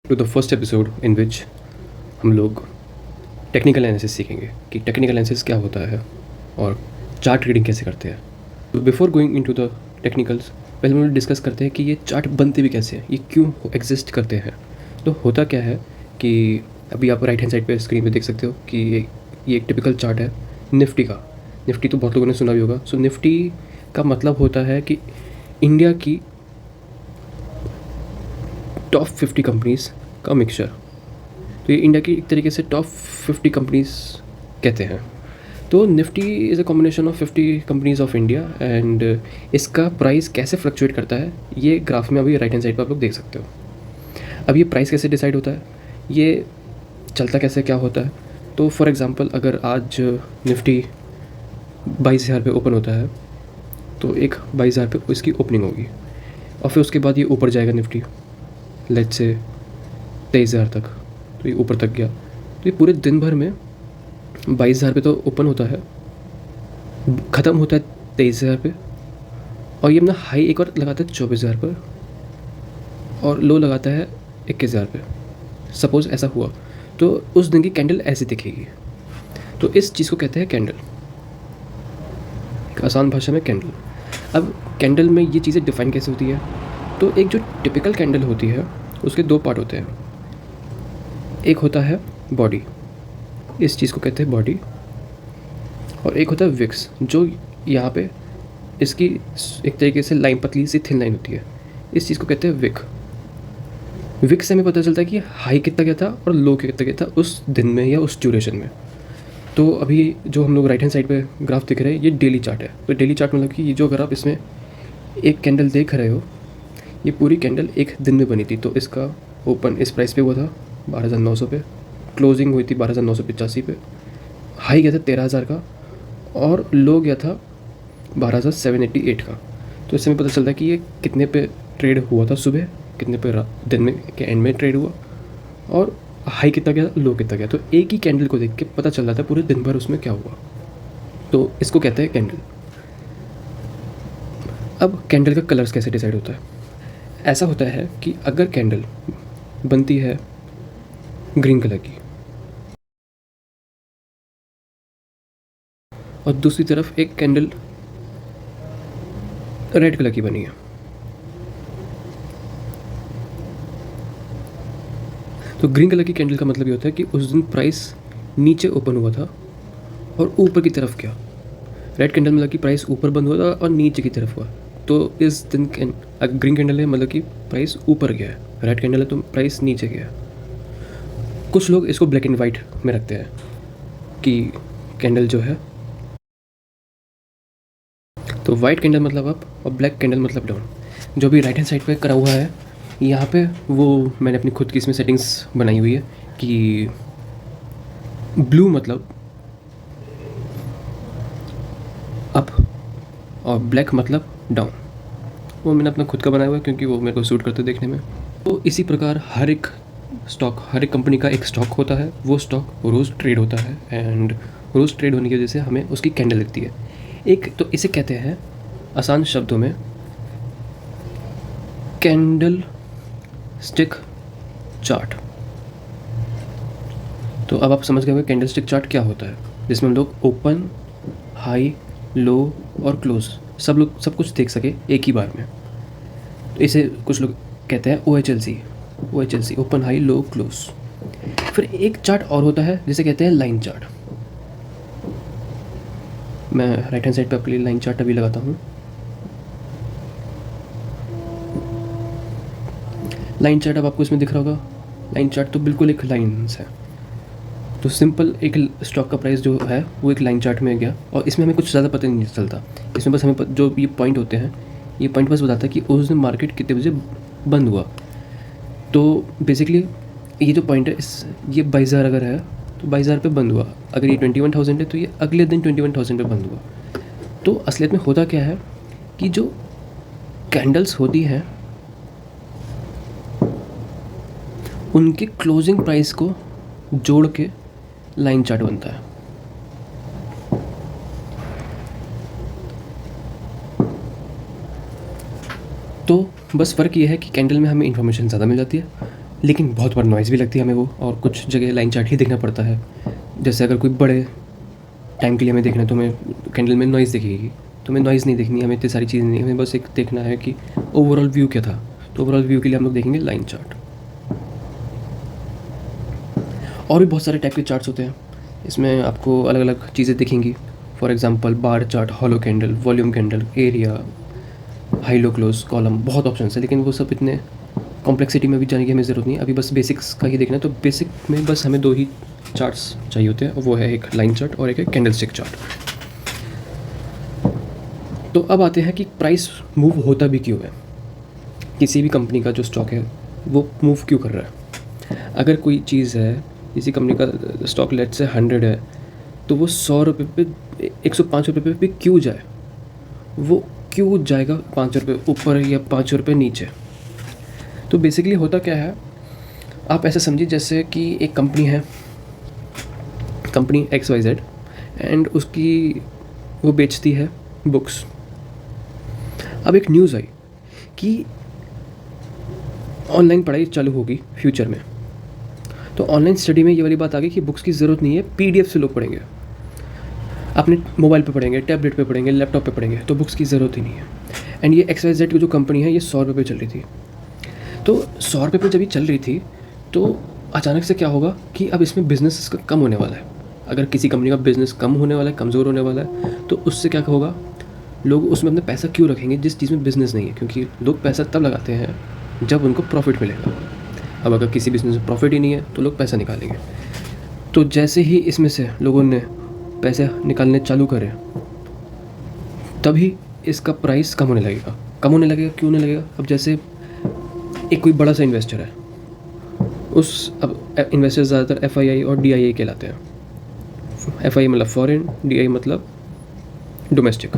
To the first episode in which हम लोग technical analysis सीखेंगे कि टेक्निकल एनालिसिस क्या होता है और चार्ट रीडिंग कैसे करते हैं। तो before going into the technicals, पहले हम लोग डिस्कस करते हैं कि ये चार्ट बनते भी कैसे हैं, ये क्यों एग्जिस्ट करते हैं। तो होता क्या है कि अभी आप राइट हैंड साइड पे स्क्रीन पे देख सकते हो कि ये एक टिपिकल चार्ट है निफ्टी का। निफ्टी तो बहुत लोगों ने सुना भी होगा। सो निफ्टी का मतलब होता है कि इंडिया की टॉप 50 कंपनीज़ का मिक्सचर। तो ये इंडिया की एक तरीके से टॉप 50 कंपनीज़ कहते हैं। तो Nifty is a combination of 50 companies of India and इसका प्राइस कैसे फ्लक्चुएट करता है ये ग्राफ में अभी राइट हैंड साइड पर आप लोग देख सकते हो। अब ये प्राइस कैसे डिसाइड होता है, ये चलता कैसे क्या होता है। तो फॉर एग्ज़ाम्पल अगर आज निफ्टी 22,000 पे ओपन होता है तो एक 22,000 पे इसकी ओपनिंग होगी और फिर उसके बाद ये ऊपर जाएगा निफ्टी लेट्स से 23,000 तक। तो ये ऊपर तक गया तो ये पूरे दिन भर में 22,000 पे तो ओपन होता है, ख़त्म होता है 23,000 पे और ये अपना हाई एक और लगाता है 24,000 पर और लो लगाता है 21,000 पे। सपोज़ ऐसा हुआ तो उस दिन की कैंडल ऐसी दिखेगी। तो इस चीज़ को कहते हैं कैंडल, एक आसान भाषा में कैंडल। अब कैंडल में ये चीज़ें डिफ़ाइन कैसे होती है, तो एक जो टिपिकल कैंडल होती है उसके दो पार्ट होते हैं। एक होता है बॉडी, इस चीज़ को कहते हैं बॉडी, और एक होता है विक्स जो यहाँ पे इसकी एक तरीके से लाइन, पतली सी थिन लाइन होती है, इस चीज़ को कहते हैं विक। विक से हमें पता चलता है कि हाई कितना गया था और लो कितना गया था उस दिन में या उस ड्यूरेशन में। तो अभी जो हम लोग राइट हैंड साइड पे ग्राफ दिख रहे हैं ये डेली चार्ट है। तो डेली चार्ट मतलब कि ये जो अगर आप इसमें एक कैंडल देख रहे हो, ये पूरी कैंडल एक दिन में बनी थी। तो इसका ओपन इस प्राइस पे हुआ था 12,900 पे, क्लोजिंग हुई थी 12,985 पे, हाई गया था 13,000 का और लो गया था 12,788 का। तो इससे हमें पता चलता है कि ये कितने पे ट्रेड हुआ था सुबह, कितने पे दिन में के एंड में ट्रेड हुआ और हाई कितना गया, लो कितना गया। तो एक ही कैंडल को देख के पता चल जाता है पूरे दिन भर उसमें क्या हुआ। तो इसको कहते हैं कैंडल। अब कैंडल का कलर्स कैसे डिसाइड होता है, ऐसा होता है कि अगर कैंडल बनती है ग्रीन कलर की और दूसरी तरफ एक कैंडल रेड कलर की बनी है, तो ग्रीन कलर की कैंडल का मतलब ये होता है कि उस दिन प्राइस नीचे ओपन हुआ था और ऊपर की तरफ गया। रेड कैंडल मतलब कि प्राइस ऊपर बंद हुआ था और नीचे की तरफ हुआ। तो इस दिन ग्रीन कैंडल है मतलब कि प्राइस ऊपर गया है, रेड कैंडल है तो प्राइस नीचे गया है। कुछ लोग इसको ब्लैक एंड वाइट में रखते हैं कि कैंडल जो है, तो वाइट कैंडल मतलब अप और ब्लैक कैंडल मतलब डाउन। जो भी राइट हैंड साइड पे करा हुआ है यहाँ पे वो मैंने अपनी खुद की इसमें सेटिंग्स बनाई हुई है कि ब्लू मतलब अप और ब्लैक मतलब डाउन। वो मैंने अपना खुद का बनाया हुआ है क्योंकि वो मेरे को सूट करते देखने में। तो इसी प्रकार हर एक स्टॉक, हर एक कंपनी का एक स्टॉक होता है, वो स्टॉक रोज़ ट्रेड होता है एंड रोज़ ट्रेड होने की वजह से हमें उसकी कैंडल दिखती है। एक तो इसे कहते हैं आसान शब्दों में कैंडल स्टिक चार्ट। तो अब आप समझ गए होंगे कैंडल स्टिक चार्ट क्या होता है, जिसमें हम लोग ओपन, हाई, लो और क्लोज सब कुछ देख सके एक ही बार में। तो इसे कुछ लोग कहते हैं OHLC, ओपन, हाई, लो, क्लोज। फिर एक चार्ट और होता है जिसे कहते हैं लाइन चार्ट। मैं राइट हैंड साइड पे आपके लिए लाइन चार्ट अभी लगाता हूँ। लाइन चार्ट अब आपको इसमें दिख रहा होगा। लाइन चार्ट तो बिल्कुल एक लाइन्स है। तो सिंपल एक स्टॉक का प्राइस जो है वो एक लाइन चार्ट में गया और इसमें हमें कुछ ज़्यादा पता नहीं चलता। इसमें बस हमें जो ये पॉइंट होते हैं, ये पॉइंट बस बताता है कि उस दिन मार्केट कितने बजे बंद हुआ। तो बेसिकली ये जो पॉइंट है ये 22,000 अगर है तो 22,000 पे बंद हुआ। अगर ये 21,000 है तो ये अगले दिन 21,000 पे बंद हुआ। तो असलियत में होता क्या है कि जो कैंडल्स होती हैं उनके क्लोजिंग प्राइस को जोड़ के लाइन चार्ट बनता है। तो बस फ़र्क ये है कि कैंडल में हमें इन्फॉर्मेशन ज़्यादा मिल जाती है लेकिन बहुत बार नॉइज़ भी लगती है हमें वो, और कुछ जगह लाइन चार्ट ही देखना पड़ता है। जैसे अगर कोई बड़े टाइम के लिए हमें देखना है तो हमें कैंडल में नॉइज़ दिखेगी, तो हमें नॉइज़ नहीं देखनी, हमें इतनी सारी चीज़ें नहीं, हमें बस एक देखना है कि ओवरऑल व्यू क्या था। तो ओवरऑल व्यू के लिए हम लोग देखेंगे लाइन चार्ट। और भी बहुत सारे टाइप के चार्ट्स होते हैं, इसमें आपको अलग अलग चीज़ें दिखेंगी। For example bar chart, hollow candle, volume candle, area, high low close, column, बहुत ऑप्शन है, लेकिन वो सब इतने कॉम्प्लेक्सिटी में भी जाने की हमें ज़रूरत नहीं है। अभी बस बेसिक्स का ही देखना है, तो बेसिक में बस हमें 2 ही चार्ट्स चाहिए होते हैं, वो है एक लाइन चार्ट और एक है कैंडलस्टिक चार्ट। तो अब आते हैं कि प्राइस मूव होता भी क्यों है, किसी भी कंपनी का जो स्टॉक है वो मूव क्यों कर रहा है। अगर कोई चीज़ है, किसी कंपनी का स्टॉक लेट से 100 है, तो वो 100 रुपये पे, 105 रुपये पे क्यों जाए, वो क्यों जाएगा 5 रुपये ऊपर या 5 रुपये नीचे। तो बेसिकली होता क्या है, आप ऐसे समझिए जैसे कि एक कंपनी है, कंपनी XYZ, एंड उसकी वो बेचती है बुक्स। अब एक न्यूज़ आई कि ऑनलाइन पढ़ाई चालू होगी फ्यूचर में, तो ऑनलाइन स्टडी में ये वाली बात आ गई कि बुक्स की ज़रूरत नहीं है, PDF से लोग पढ़ेंगे, अपने मोबाइल पे पढ़ेंगे, टैबलेट पे पढ़ेंगे, लैपटॉप पे पढ़ेंगे, तो बुक्स की ज़रूरत ही नहीं है। एंड ये XYZ की जो कंपनी है ये 100 रुपये पे चल रही थी। तो 100 रुपये पे जब ये चल रही थी, तो अचानक से क्या होगा कि अब इसमें बिज़नेस इसका कम होने वाला है। अगर किसी कंपनी का बिज़नेस कम होने वाला है, कमज़ोर होने वाला है, तो उससे क्या होगा, लोग उसमें अपना पैसा क्यों रखेंगे जिस चीज़ में बिज़नेस नहीं है, क्योंकि लोग पैसा तब लगाते हैं जब उनको प्रॉफिट मिलेगा। अब अगर किसी बिज़नेस में प्रॉफिट ही नहीं है तो लोग पैसा निकालेंगे। तो जैसे ही इसमें से लोगों ने पैसे निकालने चालू करे, तभी इसका प्राइस कम होने लगेगा। कम होने लगेगा, क्यों होने लगेगा, अब जैसे एक कोई बड़ा सा इन्वेस्टर है, उस अब इन्वेस्टर ज़्यादातर FII और DII कहलाते हैं। FII मतलब फॉरेन, DII मतलब डोमेस्टिक।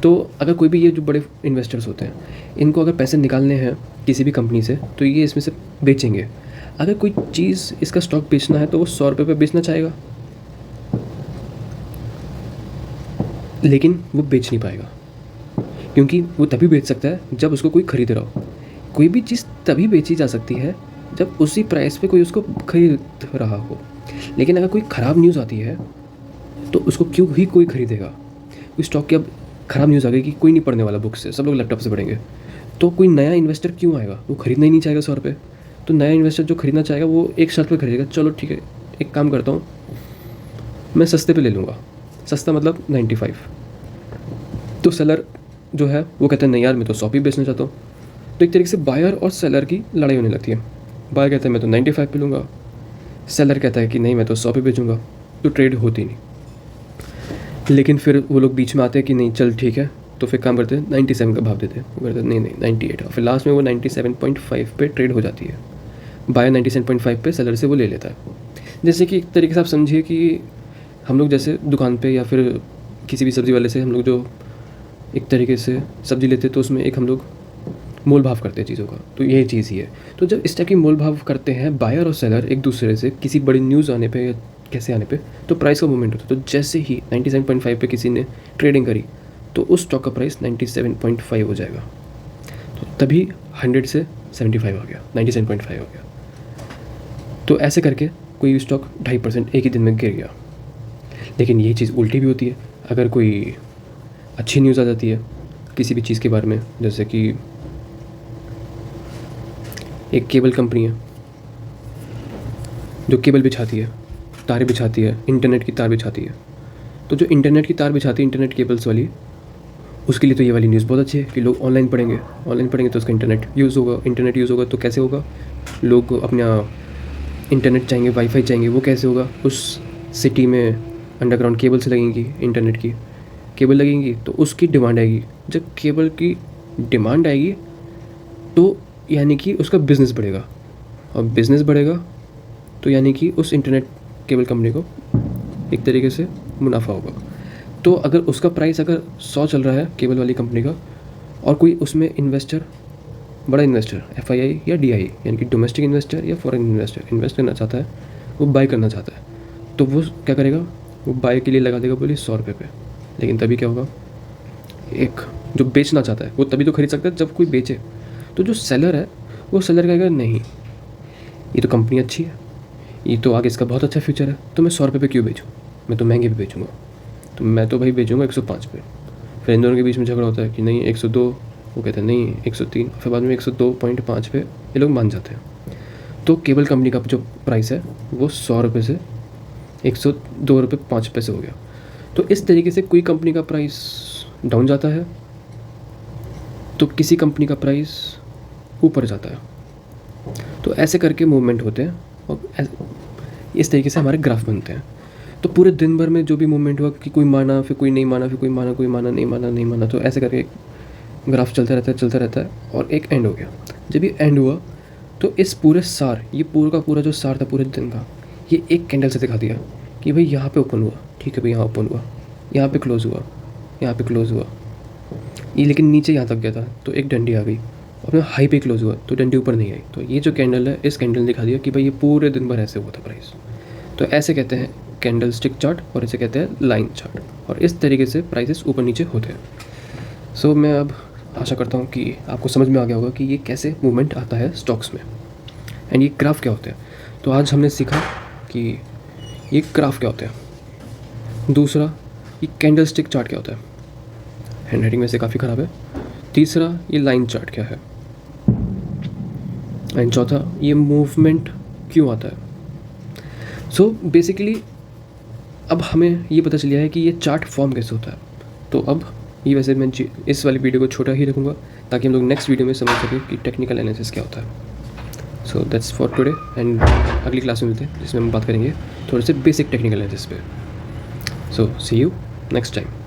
तो अगर कोई भी ये जो बड़े इन्वेस्टर्स होते हैं, इनको अगर पैसे निकालने हैं किसी भी कंपनी से, तो ये इसमें से बेचेंगे। अगर कोई चीज़ इसका स्टॉक बेचना है तो वो 100 रुपये पे बेचना चाहेगा, लेकिन वो बेच नहीं पाएगा, क्योंकि वो तभी बेच सकता है जब उसको कोई खरीद रहा हो। कोई भी चीज़ तभी बेची जा सकती है जब उसी प्राइस पे कोई उसको खरीद रहा हो। लेकिन अगर कोई ख़राब न्यूज़ आती है तो उसको क्यों ही कोई खरीदेगा। कोई स्टॉक की अब ख़राब न्यूज़ आ गई कि कोई नहीं पढ़ने वाला बुक से, सब लोग लैपटॉप से पढ़ेंगे, तो कोई नया इन्वेस्टर क्यों आएगा, वो खरीदना ही नहीं चाहेगा 100 रुपये। तो नया इन्वेस्टर जो खरीदना चाहेगा वो एक शर्त पे खरीदेगा, चलो ठीक है एक काम करता हूँ, मैं सस्ते पे ले लूँगा। सस्ता मतलब 95। तो सेलर जो है वो कहता है नहीं यार मैं तो 100 पे बेचना चाहता हूँ। तो एक तरीके से बायर और सेलर की लड़ाई होने लगती है। बायर कहता है मैं तो 95 पे लूँगा, सेलर कहता है कि नहीं मैं तो 100 पे बेचूँगा। तो ट्रेड होती नहीं। लेकिन फिर वो लोग बीच में आते हैं कि नहीं चल ठीक है, तो फिर काम करते हैं 97 का भाव देते हैं, वो कहते हैं नहीं 98, और फिर लास्ट में वो 97.5 पे ट्रेड हो जाती है। बायर 97.5 पे सेलर से वो ले लेता है। जैसे कि एक तरीके से आप समझिए कि हम लोग जैसे दुकान पे या फिर किसी भी सब्ज़ी वाले से हम लोग जो एक तरीके से सब्ज़ी लेते तो उसमें एक हम लोग मोल भाव करते हैं चीज़ों का, तो यही चीज़ ही है। तो जब इस टाइप की मोल भाव करते हैं बायर और सेलर एक दूसरे से किसी बड़ी न्यूज़ आने पे या कैसे आने पे, तो प्राइस का मूवमेंट होता है। तो जैसे ही 97.5 पे किसी ने ट्रेडिंग करी तो उस स्टॉक का प्राइस 97.5 हो जाएगा। तो तभी 100 से 75 आ गया, 97.5 हो गया। तो ऐसे करके कोई स्टॉक 2.5% एक ही दिन में गिर गया। लेकिन यही चीज़ उल्टी भी होती है। अगर कोई अच्छी न्यूज़ आ जाती है किसी भी चीज़ के बारे में, जैसे कि एक केबल कंपनी है जो केबल बिछाती है, तारें बिछाती है, इंटरनेट की तार बिछाती है। तो जो इंटरनेट की तार बिछाती है, इंटरनेट केबल्स वाली, उसके लिए तो ये वाली न्यूज़ बहुत अच्छी है कि लोग ऑनलाइन पढ़ेंगे तो उसका इंटरनेट यूज़ होगा। तो कैसे होगा, लोग अपना इंटरनेट चाहेंगे, वाईफाई चाहेंगे, वो कैसे होगा, उस सिटी में अंडरग्राउंड केबल्स लगेंगी, इंटरनेट की केबल लगेंगी, तो उसकी डिमांड आएगी। जब केबल की डिमांड आएगी तो यानी कि उसका बिज़नेस बढ़ेगा, और बिज़नेस बढ़ेगा तो यानी कि उस इंटरनेट केबल कंपनी को एक तरीके से मुनाफा होगा। तो अगर उसका प्राइस अगर 100 चल रहा है केबल वाली कंपनी का, और कोई उसमें इन्वेस्टर, बड़ा इन्वेस्टर FII या DII यानी कि डोमेस्टिक इन्वेस्टर या फॉरेन इन्वेस्टर इन्वेस्ट करना चाहता है, वो बाय करना चाहता है, तो वो क्या करेगा, वो बाय के लिए लगा देगा बोलिए 100 रुपये पे। लेकिन तभी क्या होगा, एक जो बेचना चाहता है वो तभी तो खरीद सकता है जब कोई बेचे। तो जो सेलर है वो सेलर कहेगा नहीं ये तो कंपनी अच्छी है, ये तो आगे इसका बहुत अच्छा फ्यूचर है, तो मैं 100 रुपये पे क्यों बेचूँ, मैं तो महंगे पे बेचूँगा। तो मैं तो भाई बेचूँगा 105 पे। फिर इन दोनों के बीच में झगड़ा होता है कि नहीं 102, वो कहते हैं नहीं 103, फिर बाद में 102.5 पे ये लोग मान जाते हैं। तो केबल कंपनी का जो प्राइस है वो 100 रुपये से 102 रुपये 5 पैसे हो गया। तो इस तरीके से कोई कंपनी का प्राइस डाउन जाता है तो किसी कंपनी का प्राइस ऊपर जाता है। तो ऐसे करके मूवमेंट होते हैं और इस तरीके से हमारे ग्राफ बनते हैं। तो पूरे दिन भर में जो भी मूवमेंट हुआ कि कोई माना फिर कोई नहीं माना, फिर कोई माना कोई माना नहीं माना नहीं माना, तो ऐसे करके ग्राफ चलता रहता है और एक एंड हो गया। जब ये एंड हुआ तो इस पूरे सार, ये पूरा का पूरा जो सार था पूरे दिन का, ये एक कैंडल से दिखा दिया कि भाई यहाँ पे ओपन हुआ, ठीक है भाई यहाँ ओपन हुआ, यहाँ पे क्लोज़ हुआ, यहाँ पे क्लोज़ हुआ, ये लेकिन नीचे यहाँ तक गया था तो एक डंडी आ गई, और हाई पे क्लोज़ हुआ तो डंडी ऊपर नहीं आई। तो ये जो कैंडल है, इस कैंडल ने दिखा दिया कि भाई ये पूरे दिन भर ऐसे हुआ था प्राइस। तो ऐसे कहते हैं कैंडल स्टिक चार्ट और इसे कहते हैं लाइन चार्ट, और इस तरीके से प्राइसेस ऊपर नीचे होते हैं। सो मैं अब आशा करता हूँ कि आपको समझ में आ गया होगा कि ये कैसे मूवमेंट आता है स्टॉक्स में एंड ये ग्राफ क्या होते हैं। तो आज हमने सीखा कि ये ग्राफ क्या होते हैं, दूसरा ये कैंडल स्टिक चार्ट क्या होता है, हैंड राइटिंग वैसे काफ़ी ख़राब है, तीसरा ये लाइन चार्ट क्या है, एंड चौथा ये मूवमेंट क्यों आता है। सो बेसिकली अब हमें ये पता चल गया है कि ये चार्ट फॉर्म कैसे होता है। तो अब ये वैसे मैं इस वाली वीडियो को छोटा ही रखूँगा ताकि हम लोग नेक्स्ट वीडियो में समझ सकें कि टेक्निकल एनालिसिस क्या होता है। So that's for today and अगली क्लास में मिलते हैं जिसमें हम बात करेंगे थोड़े से बेसिक टेक्निकल एनालिसिस पे। सो सी यू नेक्स्ट टाइम।